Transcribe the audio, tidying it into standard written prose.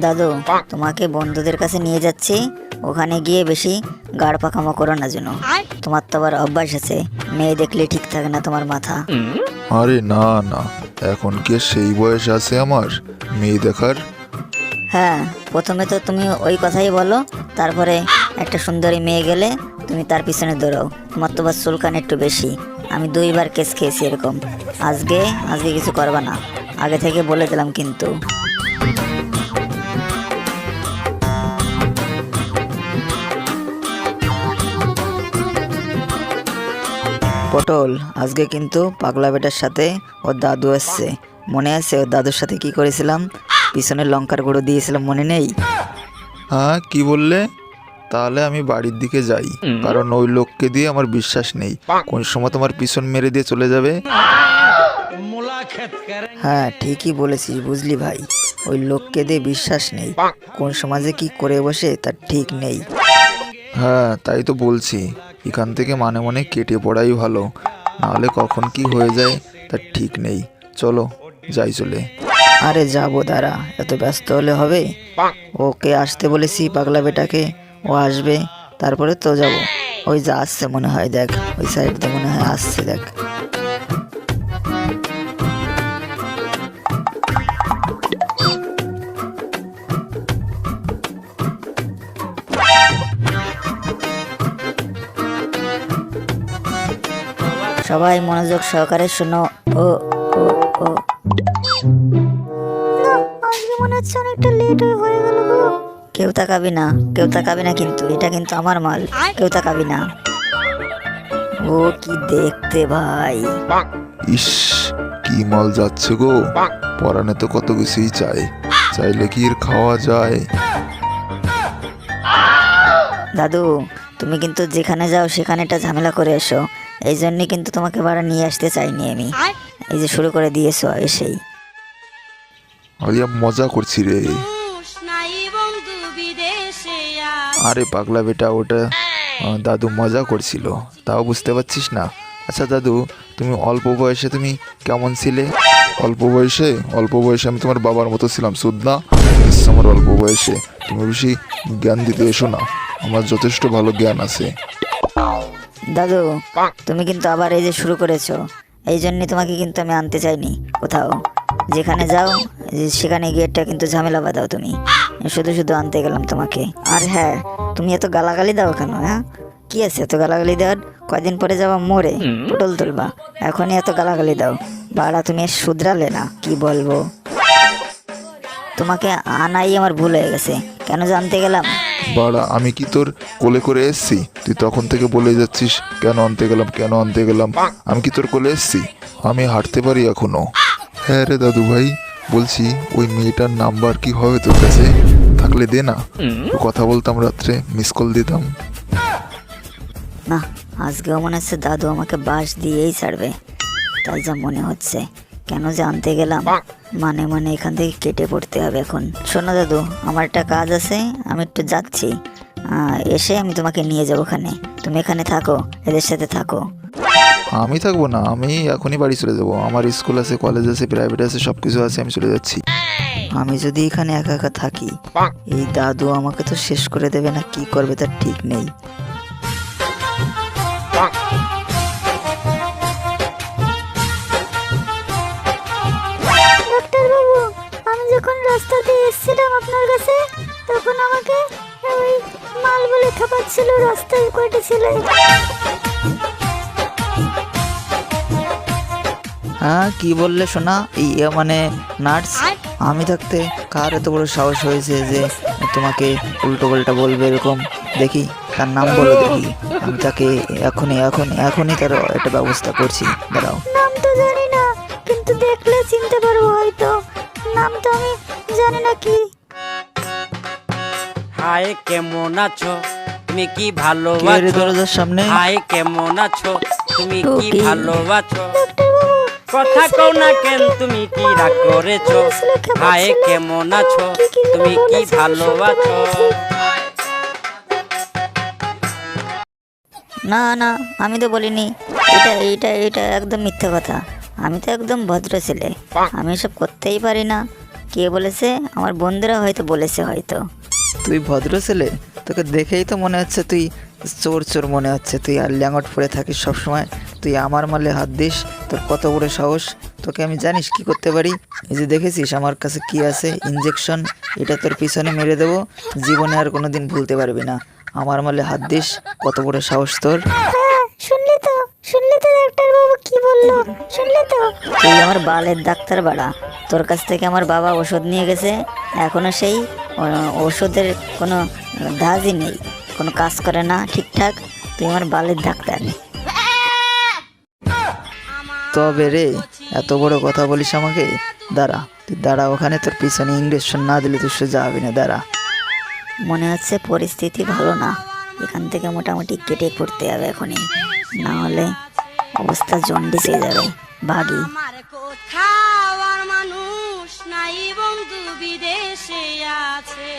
দাদু, তোমাকে বন্ধুদের কাছে নিয়ে যাচ্ছি, ওখানে গিয়ে বেশি গাড় পাকামো করো না যেন। তোমার তো আবার অভ্যাস আছে, মেয়ে দেখলে ঠিক থাকে না তোমার মাথা। আরে না না, এখন কি আর সেই বয়স আছে আমার মেয়ে দেখার? হ্যাঁ, প্রথমে তো তুমি ওই কথাই বলো, তারপরে একটা সুন্দরী মেয়ে গেলে তুমি তার পিছনে দৌড়াও। তোমার তো বাস চুলকান একটু বেশি। আমি 2বার কেস খেয়েছি এরকম। আজকে আজকে কিছু করবা না, আগে থেকে বলে দিলাম কিন্তু। পটল, আজকে কিন্তু পাগলা বেটার সাথে ওর দাদু আসছে। মনে আছে ওর দাদুর সাথে কি করেছিলাম? পিছনে লঙ্কার গুঁড়ো দিয়েছিলাম, মনে নেই? হ্যাঁ, কি বললে? তাহলে আমি বাড়ির দিকে যাই, কারণ ওই লোককে দিয়ে আমার বিশ্বাস নেই। কোন সময় তোমার পিছন মেরে দিয়ে চলে যাবে। হ্যাঁ, ঠিকই বলেছিস, বুঝলি ভাই। ওই লোককে দিয়ে বিশ্বাস নেই, কোন সমাজে কি করে বসে তার ঠিক নেই। হ্যাঁ, তাই তো বলছি, এখান থেকে মানে মনে কেটে পড়াই ভালো, নাহলে কখন কি হয়ে যায় তার ঠিক নেই। চলো যাই চলে। আরে যাবো, দাঁড়া, এত ব্যস্ত হলে হবে? ওকে আসতে বলেছি পাগলা বেটাকে, ও আসবে, তারপরে তো যাব। ওই যা আসছে মনে হয়, দেখ ওই সাইড দিয়ে মনে হয় আসছে, দেখ। সবাই মনোযোগ সহকারে শোনো। ও ও ও আজকে মনে হচ্ছে অনেকটা লেট হয়ে গেল গো। কেউ তাকাবি না, কেউ তাকাবি না, কিন্তু এটা কিন্তু আমার মাল, কেউ তাকাবি না। ও কি দেখতে ভাই! ইস, কি মাল যাচ্ছে গো। পরানে তো কত কিছুই চাই, চাইলে কি এর খাওয়া যায়? দাদু, তুমি কিন্তু যেখানে যাও সেখানে একটা ঝামেলা করে এসো। এই জন্যই কিন্তু তোমাকে বাড়া নিয়ে আসতে চাইনি আমি। এই যে শুরু করে দিয়েছো এসেই। আলিয়া মজা করছি রে। আরে পাগলা বেটা, ওটা দাদু মজা করছিল, তাও বুঝতে পারছিস না? আচ্ছা দাদু, তুমি অল্প বয়সে তুমি কেমন ছিলে? অল্প বয়সে আমি তোমার বাবার মতো ছিলাম, সুদনা। আমার অল্প বয়সে তুমি বেশি জ্ঞান দিতে এসো না, আমার যথেষ্ট ভালো জ্ঞান আছে। দাদু, তুমি কিন্তু আবার এই যে শুরু করেছো। এই জন্যই তোমাকে কিন্তু আমি আনতে চাইনি কোথাও। যেখানে যাও সেখানে গিয়ে একটা কিন্তু ঝামেলা বাঁধাও তুমি। শুধু শুধু আনতে গেলাম তোমাকে। আর হ্যাঁ, তুমি এত গালাগালি দাও কেন? হ্যাঁ, কি আছে এত গালাগালি দেওয়ার? কয়দিন পরে যাবা মরে, পটল তুলবা, এখনই এত গালাগালি দাও? বাড়া, তুমি শুধরালে না, কি বলবো। তোমাকে আনাই আমার ভুল হয়ে গেছে। কেন জানতে গেলাম? বাড়া, আমি কি তোর কোলে করে এসছি? তুই তখন থেকে বলে যাচ্ছিস কেন আনতে গেলাম, কেন আনতে গেলাম। আমি কি তোর কোলে এসছি? আমি হাঁটতে পারি এখনো। হ্যাঁ রে দাদু ভাই, বলছি ওই মেয়েটার নাম্বার কি হবে তোর কাছে? থাকলে দে না, কথা বলতাম রাত্রে, মিস কল দিতাম। না, আজকেও মনে হচ্ছে দাদু আমাকে বাঁশ দিয়েই ছাড়বে, তাই যা মনে হচ্ছে। কেন যে আনতে গেলাম, মানে মানে এখান থেকে কেটে পড়তে হবে এখন। শোনো দাদু, আমার একটা কাজ আছে, আমি একটু যাচ্ছি। এসে আমি তোমাকে নিয়ে যাবো ওখানে। তুমি এখানে থাকো, এদের সাথে থাকো। আমি থাকবো না, আমি এখনই বাড়ি চলে যাব। আমার স্কুল আছে, কলেজ আছে, প্রাইভেট আছে, সবকিছু আছে, আমি চলে যাচ্ছি। আমি যদি এখানে একা একা থাকি, এই দাদু আমাকে তো শেষ করে দেবে না, কি করবে তার ঠিক নেই। ডাক্তারবাবু, আমি যখন রাস্তা দিয়ে এসেছিলাম আপনার কাছে, তখন আমাকে ওই মাল বলে খাপাচ্ছিল রাস্তায় কয়টা ছেলে। হ্যাঁ, কি বললে শোনা? ইয়ে মানে নার্স? আমি থাকতে কার এত বড় সাহস হয়েছে যে তোমাকে উল্টো পাল্টা বলবে এরকম? দেখি তার নাম বলো, দেখি আমি তাকে এখনই তার একটা ব্যবস্থা করছি, দাঁড়াও। নাম তো জানি না, কিন্তু দেখলে চিনতে পারবো হয়তো। নাম তো আমি জানি না কি। হাই, কেমন আছো? তুমি কি ভালো কে রে আছো? দরজার সামনে? হাই, কেমন আছো? তুমি কি টুকি। ভালো আছো? কথা কও না কেন, তুমি কি রাগ করেছো? হাই, কেমন আছো? তুমি কি ভালো আছো? না না, আমি তো বলিনি। এটা এটা এটা একদম মিথ্যে কথা। আমি তো একদম ভদ্র ছেলে, আমি এসব করতেই পারি না। কে বলেছে? আমার বন্ধুরা হয়তো বলেছে হয়তো। তুই ভদ্র ছেলে, তোকে দেখেই তো মনে হচ্ছে তুই চোর চোর মনে হচ্ছে। তুই আর ল্যাঙ্গট পরে থাকিস সবসময়, তুই আমার মালে হাত দিস, তোর কত বড় সাহস! তোকে আমি জানিস কি করতে পারি? এই যে দেখেছিস আমার কাছে কি আছে, ইঞ্জেকশন, এটা তোর পিছনে মেরে দেবো, জীবনে আর কোনোদিন ভুলতে পারবি না। আমার মালে হাত দিস, কত বড় সাহস তোর! শুনলে তো ডাক্তার বাবু কি বললো? শুনলে তো? তুই আমার বালের ডাক্তার বাড়া, তোর কাছ থেকে আমার বাবা ওষুধ নিয়ে গেছে, এখনো সেই ওষুধের কোনো ধাজই নেই, কোনো কাজ করে না ঠিকঠাক। তুই আমার বালের ডাক্তার। তবে রে, এত বড় কথা বলিস আমাকে? দাঁড়া, তুই দাঁড়া ওখানে, তোর পিছনে ইঞ্জেকশন না দিলে তুই সোজা যাবি না, দাঁড়া। মনে হচ্ছে পরিস্থিতি ভালো না, এখান থেকে মোটামুটি কেটে পড়তে হবে এখনই, না হলে অবস্থা জন্ডিস হয়ে যাবে। ভাগি। আমার কোথাও আর মানুষ নাই, বন্ধু বিদেশে আছে।